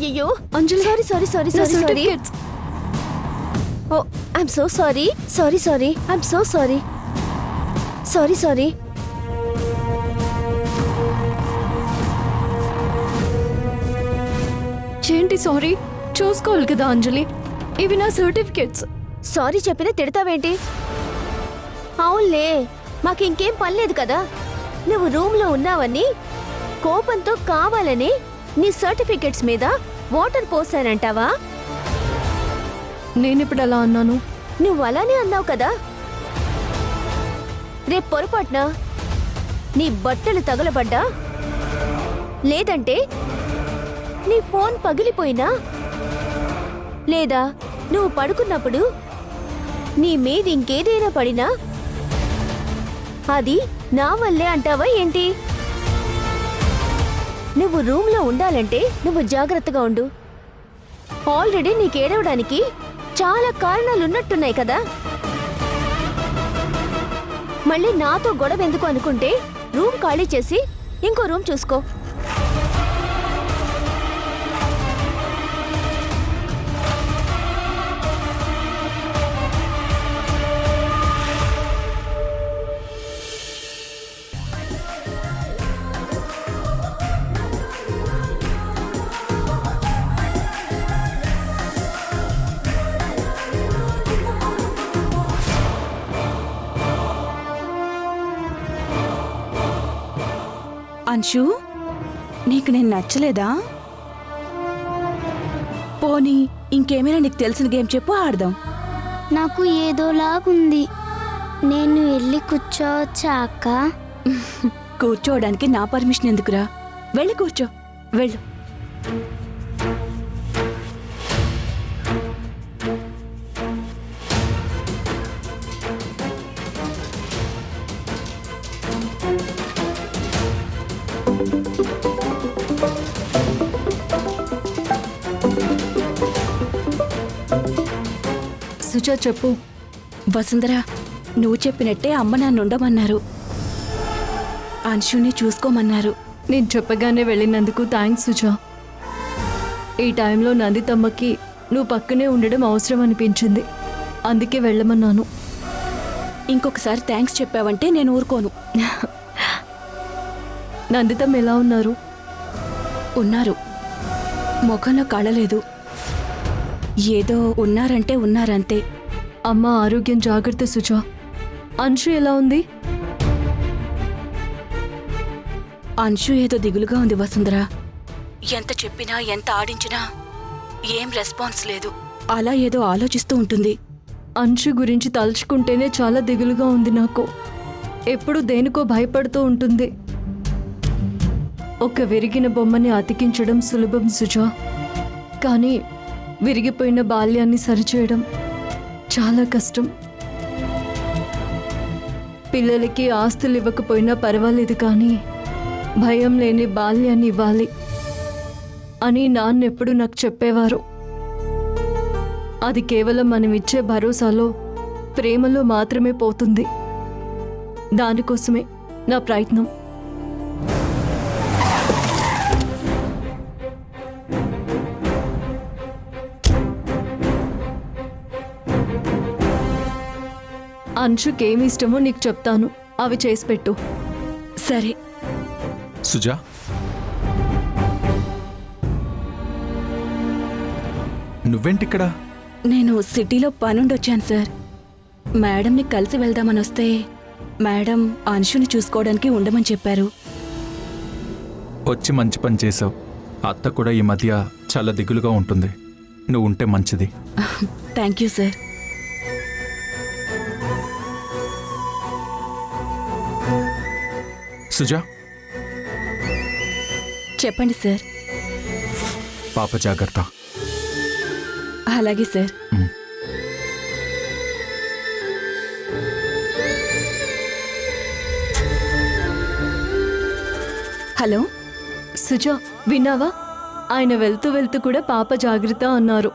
అయ్యో Anjali, sorry sorry sorry sorry sorry. Oh I'm so sorry sorry sorry I'm so sorry sorry sorry. ఏంటి sorry? చూసుకోవాలి కదా అంజలి, ఇవి నా సర్టిఫికెట్స్. సారీ చెప్పినా తిడతావేంటి? అవునులే, మాకు ఇంకేం పని లేదు కదా. నువ్వు రూమ్లో ఉన్నావని కోపంతో కావాలని నీ సర్టిఫికెట్స్ మీద వాటర్ పోసానంటావా? నేనిప్పుడు ఎలా అన్నాను? నువ్వు అలానే అన్నావు కదా. రేపు పొరపాటున నీ బట్టలు తగలబడ్డా, లేదంటే నీ ఫోన్ పగిలిపోయినా, లేదా నువ్వు పడుకున్నప్పుడు నీ మీద ఇంకేదైనా పడినా అది నా వల్లే అంటావా ఏంటి? నువ్వు రూమ్లో ఉండాలంటే నువ్వు జాగ్రత్తగా ఉండు. ఆల్రెడీ నీకు ఏడవడానికి చాలా కారణాలున్నట్టున్నాయి కదా. మళ్ళీ నాతో గొడవ ఎందుకు అనుకుంటే రూమ్ ఖాళీ చేసి ఇంకో రూమ్ చూసుకో. అంశు, నీకు నేను నచ్చలేదా? పోనీ ఇంకేమైనా నీకు తెలిసిన గేమ్ చెప్పు, ఆడదాం. నాకు ఏదోలాగుంది. నేను వెళ్ళి కూర్చోవచ్చా అక్క? కూర్చోవడానికి నా పర్మిషన్ ఎందుకురా? వెళ్ళి కూర్చో, వెళ్ళు. సుజా చెప్పు. వసుంధరా, నువ్వు చెప్పినట్టే అమ్మ నన్ను ఉండమన్నారు, అంశుని చూసుకోమన్నారు. నేను చెప్పగానే వెళ్ళినందుకు థ్యాంక్స్ సుజా. ఈ టైంలో నందితమ్మకి నువ్వు పక్కనే ఉండడం అవసరం అనిపించింది, అందుకే వెళ్ళమన్నాను. ఇంకొకసారి థ్యాంక్స్ చెప్పావంటే నేను ఊరుకోను. నందితమ్మ ఎలా ఉన్నారు? ఉన్నారు, ముఖంలో కళలేదు. ఏదో ఉన్నారంటే ఉన్నారంతే. అమ్మ ఆరోగ్యం జాగ్రత్త సుజా. అంశు ఎలా ఉంది? అంశు ఏదో దిగులుగా ఉంది వసుంధరా. ఎంత చెప్పినా ఎంత ఆడించినా ఏం రెస్పాన్స్ లేదు. అలా ఏదో ఆలోచిస్తూ ఉంటుంది. అంశు గురించి తలుచుకుంటేనే చాలా దిగులుగా ఉంది నాకు. ఎప్పుడు దేనికో భయపడుతూ ఉంటుంది. ఒక విరిగిన బొమ్మని అతికించడం సులభం సుజా, కానీ విరిగిపోయిన బాల్యాన్ని సరిచేయడం చాలా కష్టం. పిల్లలకి ఆస్తులు ఇవ్వకపోయినా పర్వాలేదు, కానీ భయం లేని బాల్యాన్ని ఇవ్వాలి అని నాన్నెప్పుడు నాకు చెప్పేవారు. అది కేవలం మనం ఇచ్చే భరోసాలో, ప్రేమలో మాత్రమే పోతుంది. దానికోసమే నా ప్రయత్నం. అంశుకేమి ఇష్టమో నీకు చెప్తాను, అవి చేసి పెట్టు. సరే. సుజా, నువ్వేంటిక్కడ? నేను సిటీలో పనుండొచ్చాను సార్. మేడంని కలిసి వెళ్దామని వస్తే మేడం అంశుని చూసుకోవడానికి ఉండమని చెప్పారు. వచ్చి మంచి పని చేసావు. అత్త కూడా ఈ మధ్య చాలా దిగులుగా ఉంటుంది. నువ్వు ఉంటే మంచిది. Thank you sir. సుజా, చెప్పండి సార్. పాప జాగ్రత్త. అలాగే సార్. హలో సుజా, విన్నావా? ఆయన వెళ్తూ వెళ్తూ కూడా పాప జాగ్రత్త అన్నారు.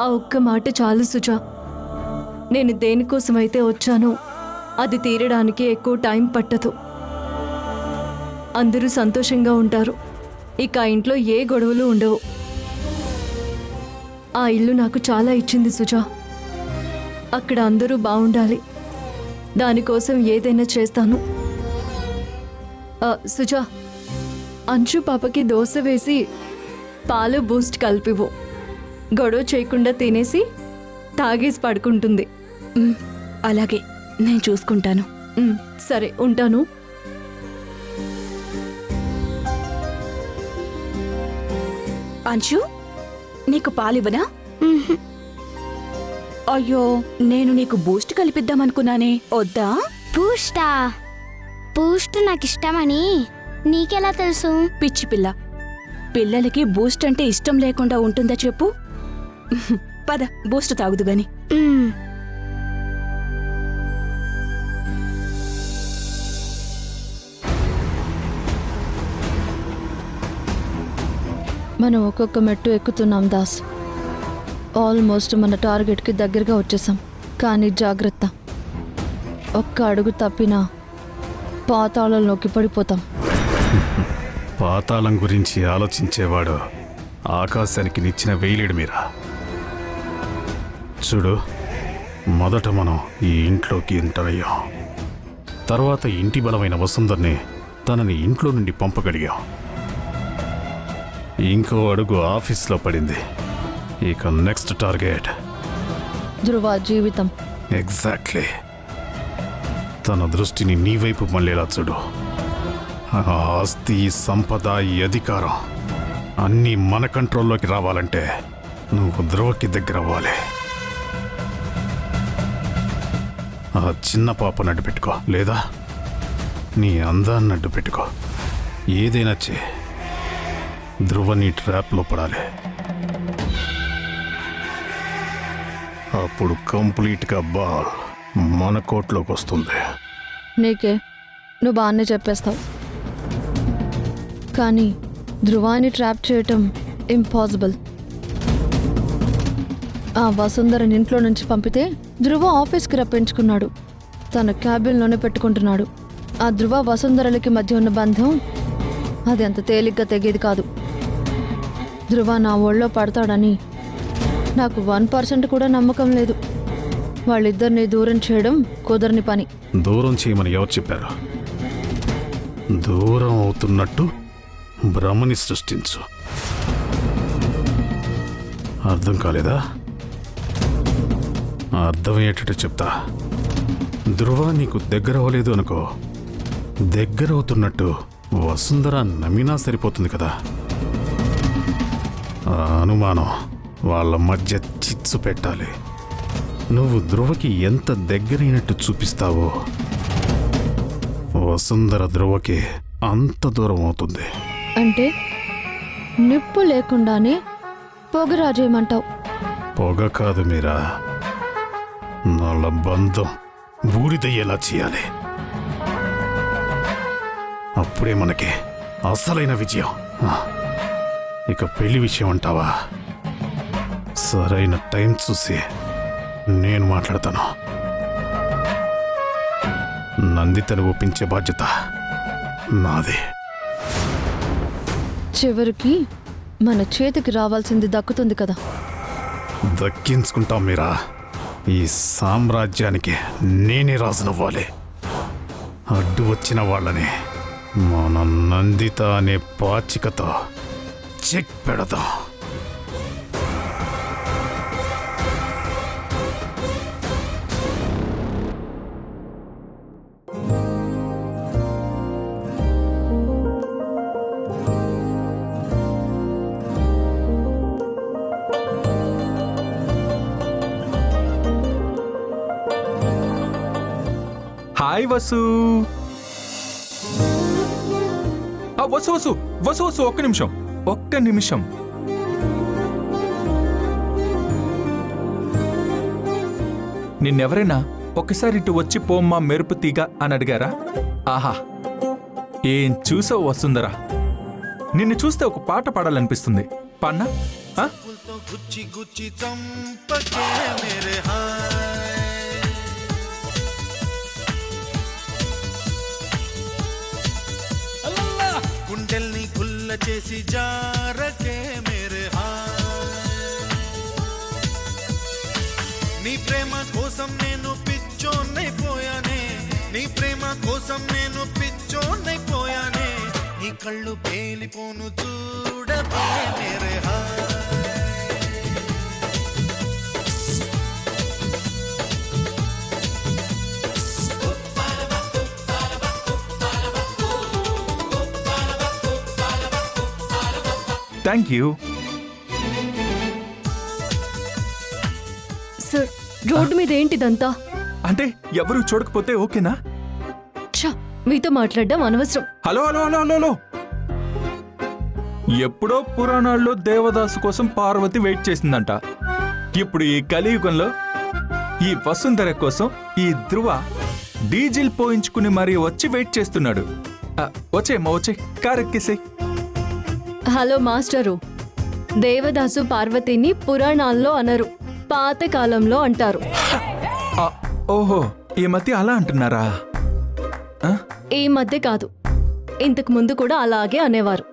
ఆ ఒక్క మాట చాలు సుజా. నేను దేనికోసమైతే వచ్చానో అది తీరడానికి ఎక్కువ టైం పట్టదు. అందరూ సంతోషంగా ఉంటారు. ఇక ఆ ఇంట్లో ఏ గొడవలు ఉండవు. ఆ ఇల్లు నాకు చాలా ఇచ్చింది సుజా. అక్కడ అందరూ బాగుండాలి. దానికోసం ఏదైనా చేస్తాను. సుజా, అంశు పాపకి దోశ వేసి పాలు బూస్ట్ కలిపివు. గొడవ చేయకుండా తినేసి తాగేసి పడుకుంటుంది. అలాగే, నేను చూసుకుంటాను. సరే, ఉంటాను. అంశు, నీకు పాలివ్వనా? అయ్యో, నేను నీకు బూస్ట్ కలిపిద్దామనుకున్నానే, వద్దా? బూస్టా? బూస్ట్ నాకు ఇష్టమని నీకెలా తెలుసు? పిచ్చి పిల్ల, పిల్లలకి బూస్ట్ అంటే ఇష్టం లేకుండా ఉంటుందా చెప్పు? పద, బూస్ట్ తాగుదు గాని. మ్మ్. మనం ఒక్కొక్క మెట్టు ఎక్కుతున్నాం దాస్. ఆల్మోస్ట్ మన టార్గెట్కి దగ్గరగా వచ్చేసాం. కానీ జాగ్రత్త, ఒక్క అడుగు తప్పినా పాతాళంలోకి పడిపోతాం. పాతాళం గురించి ఆలోచించేవాడు ఆకాశానికి నిచ్చిన వేయలేడు మీరా. చూడు, మొదట మనం ఈ ఇంట్లోకి ఎంటర్ అయ్యాం. తర్వాత ఇంటి బలమైన వసుంధర్ని తనని ఇంట్లో నుండి పంపగలిగాం. ఇంకో అడుగు ఆఫీస్లో పడింది. ఇక నెక్స్ట్ టార్గెట్ ధ్రువ జీవితం. ఎగ్జాక్ట్లీ. తన దృష్టిని నీ వైపు మళ్ళేలా చూడు. ఆ ఆస్తి, ఈ సంపద, ఈ అధికారం అన్నీ మన కంట్రోల్లోకి రావాలంటే నువ్వు ధ్రువకి దగ్గర అవ్వాలి. ఆ చిన్న పాపను అడ్డు పెట్టుకో, లేదా నీ అందాన్ని అడ్డు పెట్టుకో. ఏదైనా చే, ధ్రువ నీ ట్రాప్లో పడాలి. అప్పుడు కంప్లీట్గా బాల్ మన కోర్టులోకి వస్తుంది. నీకే, నువ్వు బాగానే చెప్పేస్తావు. కానీ ధ్రువాన్ని ట్రాప్ చేయటం ఇంపాసిబుల్. ఆ వసుంధరని ఇంట్లో నుంచి పంపితే ధ్రువ ఆఫీస్కి రప్పించుకున్నాడు. తన క్యాబిన్లోనే పెట్టుకుంటున్నాడు. ఆ ధ్రువ వసుంధరలకి మధ్య ఉన్న బంధం అది అంత తేలిగ్గా తెగేది కాదు. ధ్రువ నా ఒళ్ళో పడతాడని నాకు 1% కూడా నమ్మకం లేదు. వాళ్ళిద్దరిని దూరం చేయడం కుదరని పని. దూరం చేయమని ఎవరు చెప్పారు? దూరం అవుతున్నట్టు భ్రమని సృష్టించు. అర్థం కాలేదా? అర్థమయ్యేటట్టు చెప్తా. ధ్రువ నీకు దగ్గర అవ్వలేదు అనుకో, దగ్గర అవుతున్నట్టు వసుంధర నమ్మినా సరిపోతుంది కదా. ఆ అనుమానం వాళ్ళ మధ్య చిచ్చు పెట్టాలి. నువ్వు ధ్రువకి ఎంత దగ్గరైనట్టు చూపిస్తావో వసుంధర ధ్రువకి అంత దూరం అవుతుంది. అంటే నిప్పు లేకుండానే పొగ రాజేయమంటావు? పొగ కాదు మీరా, వాళ్ళ బంధం బూడిదయ్యేలా చేయాలి. అప్పుడే మనకి అసలైన విజయం. ఇక పెళ్లి విషయం అంటావా? సరైన టైం చూసి నేను మాట్లాడతాను. నందితను ఒప్పించే బాధ్యత నాది. చివరికి మన చేతికి రావాల్సింది దక్కుతుంది కదా. దక్కించుకుంటాం మీరా. ఈ సామ్రాజ్యానికి నేనే రాజునవ్వాలి. అడ్డు వచ్చిన వాళ్ళని మన నందిత అనే పాచికతో చెక్ పెడదాం. హాయ్ వసు. వసు వసు వసు వసు ఒక్క నిమిషం, ఒక్క నిమిషం. నిన్నెవరైనా ఒక్కసారి ఇటు వచ్చి పోమ్మా మెరుపు తీగ అని అడిగారా? ఆహా, ఏం చూసావు వసుంధరా. నిన్ను చూస్తే ఒక పాట పాడాలనిపిస్తుంది. పాన్నా? ఆ? गुच्ची गुच्ची चंपके मेरे हाय గుండెల్ని గుల్ల చేసి జారకే మేరే హాయ్ నీ ప్రేమ కోసం నేను పిచ్చోన్నైపోయానే నీ ప్రేమ కోసం నేను పిచ్చోన్నైపోయానే నీ కళ్ళు పేలిపోను చూడకే మేరే hi thank you. Sir, road మీద ఏంటిదంతా? అంటే ఎవరు చూడకపోతే ఓకేనా? ఛ, మీతో మాట్లాడడం అనవసరం. Hello hello hello hello hello. ఎప్పుడో పురాణాల్లో దేవదాసు కోసం పార్వతి వెయిట్ చేసిందంట. ఇప్పుడు ఈ కలియుగంలో ఈ వసుంధర కోసం ఈ ధ్రువ డీజిల్ పోయించుకుని మరీ వచ్చి వెయిట్ చేస్తున్నాడు. వచ్చేమ్మా, వచ్చే కారెక్కేసే. హలో మాస్టరు, దేవదాసు పార్వతిని పురాణాల్లో అనరు, పాతకాలంలో అంటారు. ఓహో, ఈ మధ్య అలా అంటున్నారా? ఈ మధ్య కాదు, ఇంతకు ముందు కూడా అలాగే అనేవారు.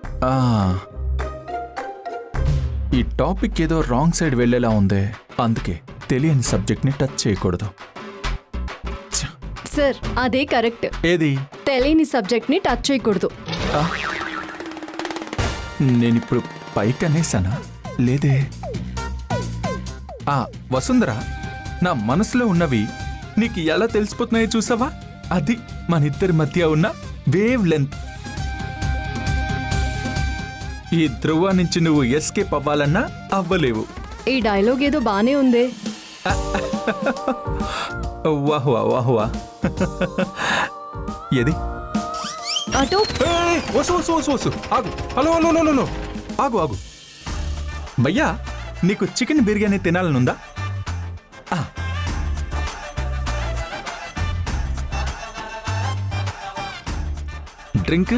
ఈ టాపిక్ ఏదో రాంగ్ సైడ్ వెళ్ళేలా ఉంది, అందుకే తెలియని సబ్జెక్ట్ ని టచ్ చేయకూడదు. సార్, అదే కరెక్ట్. ఏది? తెలియని సబ్జెక్ట్ ని టచ్ చేయకూడదు. నేనిప్పుడు పైకి అనేసానా? లేదే. వసుంధర, నా మనసులో ఉన్నవి నీకు ఎలా తెలిసిపోతున్నాయో చూసావా? అది మన ఇద్దరి మధ్య ఉన్న వేవ్ లెంత్. ఈ ధ్రువ నుంచి నువ్వు ఎస్కేప్ అవ్వాలన్నా అవ్వలేవు. ఈ డైలాగ్ ఏదో బానే ఉందే. వాహువా వాహువా. ఏది? అటో వసు వసు వసు వసు ఆగు. హలో హలో హలో హలో, ఆగు ఆగు. భయ్యా, నీకు చికెన్ బిర్యానీ తినాలనుందా? డ్రింక్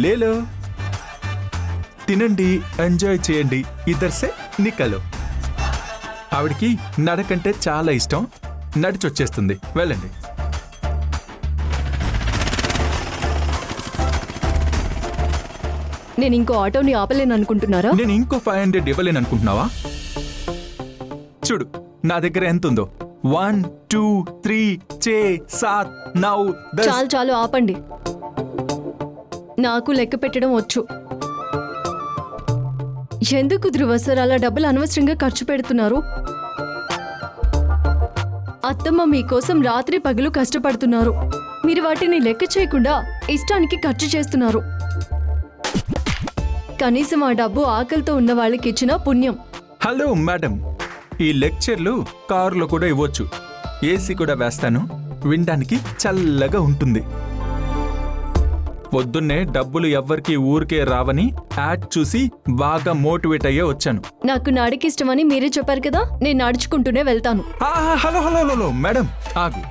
లేలో. తినండి, ఎంజాయ్ చేయండి, ఇద్దర్సే నికలు. ఆవిడికి నడకంటే చాలా ఇష్టం, నడిచొచ్చేస్తుంది, వెళ్ళండి. నేను ఇంకో ఆటోని ఆపలేను అనుకుంటున్నారా? నేను ఇంకో 500 ఇవ్వలేను అనుకుంటున్నావా? చూడు నా దగ్గర ఎంత ఉందో. 1 2 3 6 7 9 10. చాలు చాలు, ఆపండి. నాకు లెక్క పెట్టడం వచ్చు. ఎందుకు ధ్రువ సార్ అలా డబ్బులు అనవసరంగా ఖర్చు పెడుతున్నారు? అత్తమ్మ మీకోసం రాత్రి పగలు కష్టపడుతున్నారు, మీరు వాటిని లెక్క చేయకుండా ఇష్టానికి ఖర్చు చేస్తున్నారు. కనీసం ఆ డబ్బు ఆకలితో ఉన్న వాళ్ళకి ఇచ్చిన పుణ్యం. హలో మేడం, ఈ లెక్చర్లు కారులో కూడా ఇవ్వచ్చు, ఏసీ కూడా వేస్తాను, వినడానికి చల్లగా ఉంటుంది. పొద్దున్నే డబ్బులు ఎవ్వరికి ఊరికే రావని యాడ్ చూసి బాగా మోటివేట్ అయ్యే వచ్చాను. నాకు నడికిష్టమని మీరే చెప్పారు కదా, నేను నడుచుకుంటూనే వెళ్తాను. హలో హలో హలో మేడం, ఆగు.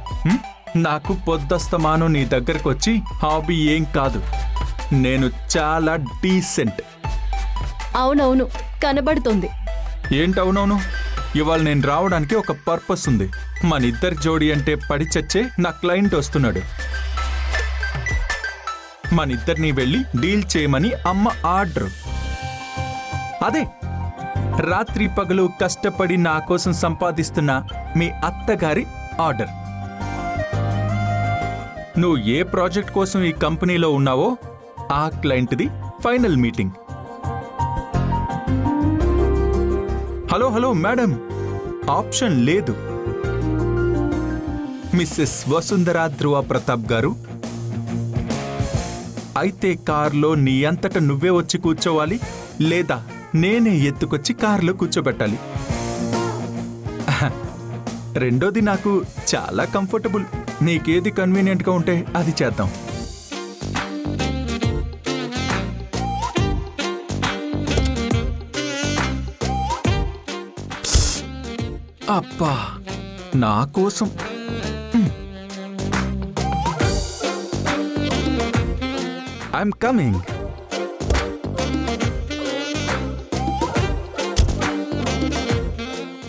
నాకు పొద్దస్తమాను నీ దగ్గరకు వచ్చి హాబీ ఏం కాదు, నేను చాలా డీసెంట్. అవునవును, కనబడుతోంది. ఏంటవునవును? ఇవాళ నేను రావడానికి ఒక పర్పస్ ఉంది. మన ఇద్దరి జోడి అంటే పడి చచ్చే నా క్లయింట్ వస్తున్నాడు. మనిద్దరిని వెళ్ళి డీల్ చేయమని అమ్మ ఆర్డర్. అదే రాత్రి పగలు కష్టపడి నా కోసం సంపాదిస్తున్న మీ అత్తగారి ఆర్డర్. నువ్వు ఏ ప్రాజెక్ట్ కోసం ఈ కంపెనీలో ఉన్నావో ఆ క్లయింట్ది final meeting. Hello hello madam, option లేదు. మిస్సెస్ వసుంధరా ధ్రువ ప్రతాప్ గారు, అయితే కార్లో నీ అంతట నువ్వే వచ్చి కూర్చోవాలి, లేదా నేనే ఎత్తుకొచ్చి కార్లో కూర్చోబెట్టాలి. రెండోది నాకు చాలా కంఫర్టబుల్. నీకేది కన్వీనియంట్గా ఉంటే అది చేద్దాం. అబ్బా, నా కోసం. I'm coming.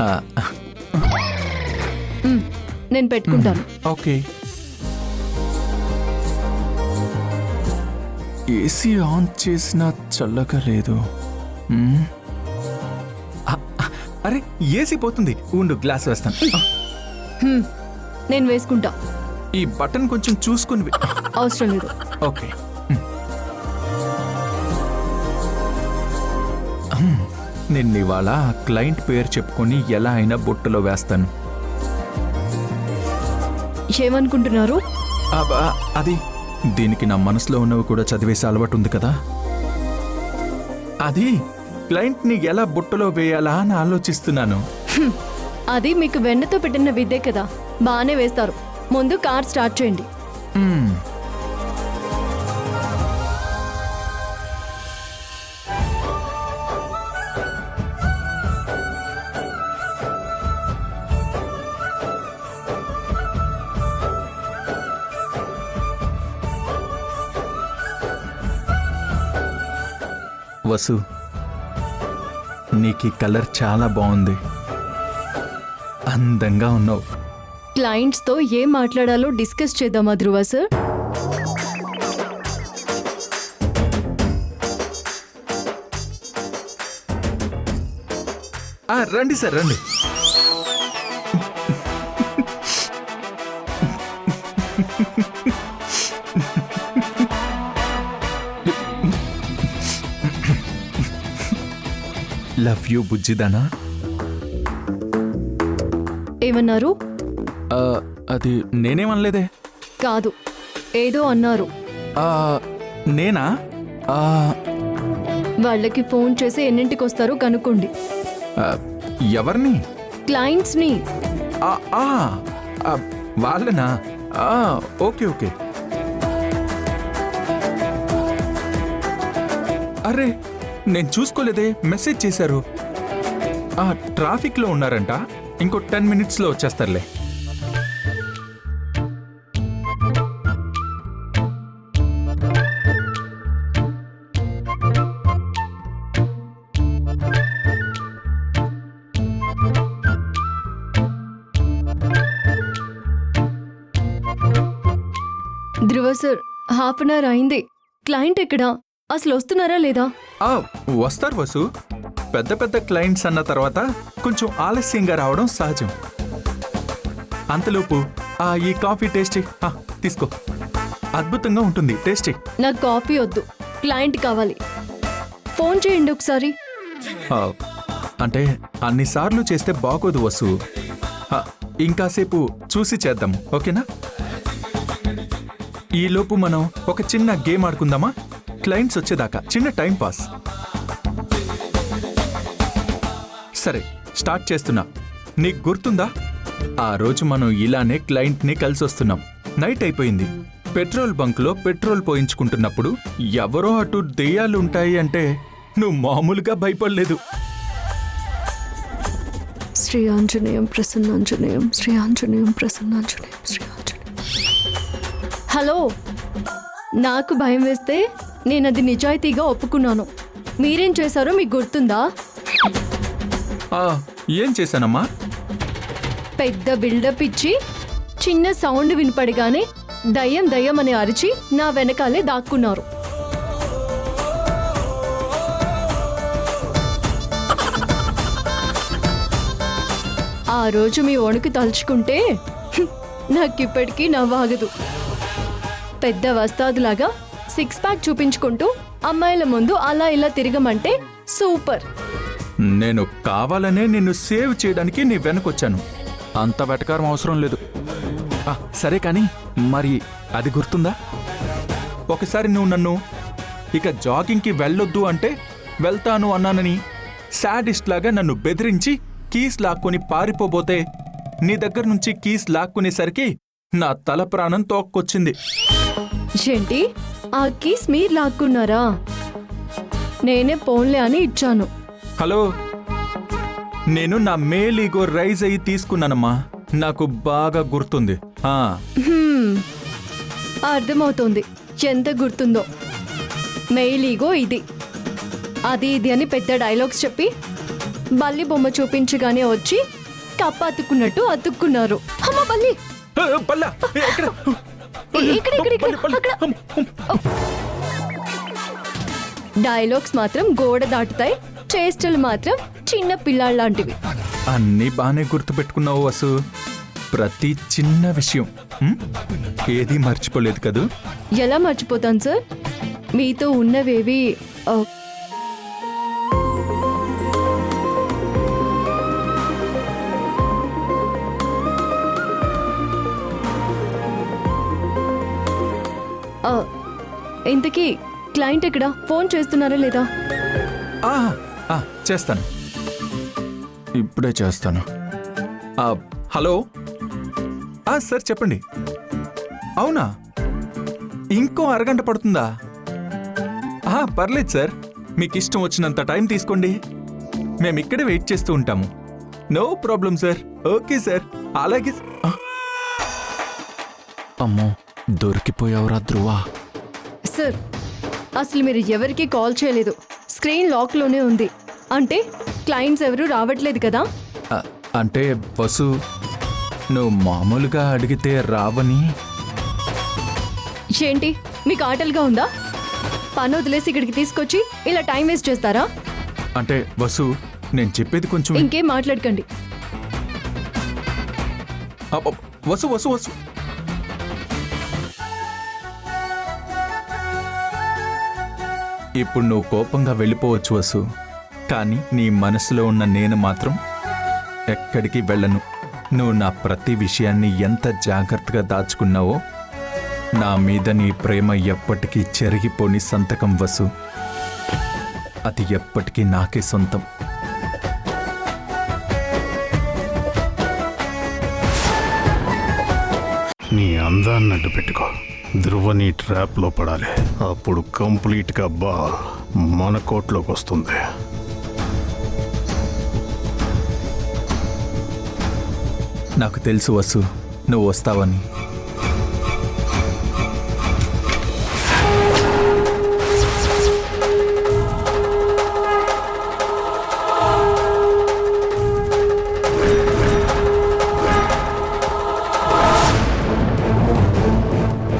ఆ, నేను పెట్టుకుంటాను. ఓకే. ఏసీ ఆన్ చేసినా చల్లగా లేదు. మ్మ్. ఆ, అరే ఏసీ పోతుంది. ఉండు గ్లాస్ వేస్తాను. నేను వేసుకుంటా. ఈ బటన్ కొంచెం చూసుకుని అవసరం లేదు. ఓకే. నేను ఇవాళ క్లయింట్ పేరు చెప్పుకొని ఎలా అయినా బుట్టలో వేస్తాను. ఏమనుకుంటున్నారు? అది దీనికి నా మనసులో ఉన్నవి కూడా చదివేసే అలవాటు ఉంది కదా. అది క్లయింట్ని ఎలా బుట్టలో వేయాలా అని ఆలోచిస్తున్నాను. అది మీకు వెన్నతో పెట్టిన విద్య కదా, బాగానే వేస్తారు. ముందు కార్ స్టార్ట్ చేయండి. మ్మ్. వసు, నీకు ఈ కలర్ చాలా బాగుంది. అందంగా ఉన్నావు. క్లయింట్స్తో ఏం మాట్లాడాలో డిస్కస్ చేద్దామా ధ్రువ సార్? రండి సార్, రండి. లవ్ యూ బుజ్జిదానా. ఏమన్నారు? అది నేనేమనలేదే. కాదు, ఏదో అన్నారు. నేనా? వాళ్ళకి ఫోన్ చేసి ఎన్నింటికి వస్తారో కనుక్కోండి. ఎవరిని? క్లయింట్స్ని. వాళ్ళనా? Okay okay. అరే నేను చూసుకోలేదే, మెసేజ్ చేశారు. ట్రాఫిక్లో ఉన్నారంట, ఇంకో 10 minutesలో వచ్చేస్తారులే. Dhruva sir, half an hour అయింది. క్లయింట్ ఎక్కడా? అసలు వస్తున్నారా లేదా? వస్తారు వసు. పెద్ద పెద్ద క్లయింట్స్ అన్న తర్వాత కొంచెం ఆలస్యంగా రావడం సహజం. అంతలోపు ఈ కాఫీ టేస్టీ తీసుకో. అద్భుతంగా ఉంటుంది, టేస్టీ. నాకు కాఫీ వద్దు, క్లయింట్ కావాలి. ఫోన్ చేయండి ఒకసారి. అంటే అన్నిసార్లు చేస్తే బాగోదు వసు. ఇంకాసేపు చూసి చేద్దాం, ఓకేనా? ఈలోపు మనం ఒక చిన్న గేమ్ ఆడుకుందామా? క్లయింట్స్ వచ్చేదాకా చిన్న టైం పాస్. సరే స్టార్ట్ చేస్తున్నా. నీకు గుర్తుందా, ఆ రోజు మనం ఇలానే క్లయింట్ని కలిసి వస్తున్నాం. నైట్ అయిపోయింది. పెట్రోల్ బంక్లో పెట్రోల్ పోయించుకుంటున్నప్పుడు ఎవరో అటు దెయ్యాలుంటాయి అంటే నువ్వు మామూలుగా భయపడలేదు. శ్రీ ఆంజనేయం ప్రసన్నాంజనేయం, శ్రీ ఆంజనేయం ప్రసన్నాంజనేయం, శ్రీ ఆంజనేయం. హలో, నాకు భయం వేస్తే నేను అది నిజాయితీగా ఒప్పుకున్నాను. మీరేం చేశారో మీకు గుర్తుందా? ఏం చేశానమ్మా? పెద్ద బిల్డప్ ఇచ్చి చిన్న సౌండ్ వినపడిగానే దయ్యం దయ్యం అని అరిచి నా వెనకాలే దాక్కున్నారు. ఆ రోజు మీ వణుకు తలుచుకుంటే నాకిప్పటికీ నవ్వాగదు. పెద్ద వస్తాదులాగా 6 ప్యాక్ చూపించుకుంటూ అమ్మాయిల ముందు అలా ఇలా తిరగమంటే సూపర్. నేను కావాలనే నిన్ను సేవ్ చేయడానికి నీ వెనకొచ్చాను. అంత వెటకారం అవసరం లేదు. సరే కానీ మరి అది గుర్తుందా? ఒకసారి నువ్వు నన్ను ఇక జాగింగ్కి వెళ్ళొద్దు అంటే వెళ్తాను అన్నానని సాడిస్ట్ లాగా నన్ను బెదిరించి కీస్ లాక్కొని పారిపోబోతే నీ దగ్గర నుంచి కీస్ లాక్కునేసరికి నా తల ప్రాణం తోక్కొచ్చింది. ఏంటి, ఆ కీస్ మీరు లాక్కున్నారా? నేనే పోన్లే అని ఇచ్చాను. హలో, నేను నా మేల్ ఈగో రైజ్ అయ్యి తీసుకున్నానమ్మా. నాకు బాగా గుర్తుంది. అర్థమవుతోంది ఎంత గుర్తుందో. మెయిల్ ఈగో ఇది, అది ఇది అని పెద్ద డైలాగ్స్ చెప్పి బల్లి బొమ్మ చూపించగానే వచ్చి కప్ప అతుక్కున్నట్టు అతుక్కున్నారు. అమ్మ బల్లి పల్ల ఎక్కడ? ఇక్కడ ఇక్కడ ఇక్కడ అక్కడ. డైలాగ్స్ మాత్రం గోడ దాటుతాయి, చేష్టలు మాత్రం చిన్న పిల్లాళ్ళ లాంటివి. అన్నీ బాగానే గుర్తుపెట్టుకున్నావు వసు. ప్రతి చిన్న విషయం ఏది మర్చిపోలేదు కదూ? ఎలా మర్చిపోతాను సార్? మీతో ఉన్నవేవి ఇంతకీ క్లయింట్ ఎక్కడ? ఫోన్ చేస్తున్నారా లేదా? ఆ, ఆ, చేస్తాను, ఇప్పుడే చేస్తాను. హలో సార్ చెప్పండి. అవునా, ఇంకో అరగంట పడుతుందా? పర్లేదు సార్, మీకు ఇష్టం వచ్చినంత టైం తీసుకోండి, మేము ఇక్కడే వెయిట్ చేస్తూ ఉంటాము. No problem sir. Okay sir, అలాగే. అమ్మో, దొరికిపోయావురా ధ్రువా. సార్ అసలు మీరు ఎవరికి కాల్ చేయలేదు, స్క్రీన్ లాక్లోనే ఉంది. అంటే క్లయింట్స్ ఎవరు రావట్లేదు కదా? అంటే వసు, నువ్వు మామూలుగా అడిగితే రావని. ఏంటి మీకు ఆటలుగా ఉందా? పని వదిలేసి ఇక్కడికి తీసుకొచ్చి ఇలా టైం వేస్ట్ చేస్తారా? అంటే వసు, నేను చెప్పేది కొంచెం. ఇంకేం మాట్లాడకండి. వసు వసు వసు, ఇప్పుడు నువ్వు కోపంగా వెళ్ళిపోవచ్చు వసు, కానీ నీ మనసులో ఉన్న నేను మాత్రం ఎక్కడికి వెళ్ళను. నువ్వు నా ప్రతి విషయాన్ని ఎంత జాగ్రత్తగా దాచుకున్నావో, నా మీద నీ ప్రేమ ఎప్పటికీ చెరిగిపోని సంతకం వసు. అది ఎప్పటికీ నాకే సొంతం. నీ అందాన్ని అడ్డు పెట్టుకో. ధ్రువ నీ ట్రాప్లో పడాలి. అప్పుడు కంప్లీట్గా బాల్ మన కోర్టులోకి వస్తుంది. నాకు తెలుసు వసు, నువ్వు వస్తావని.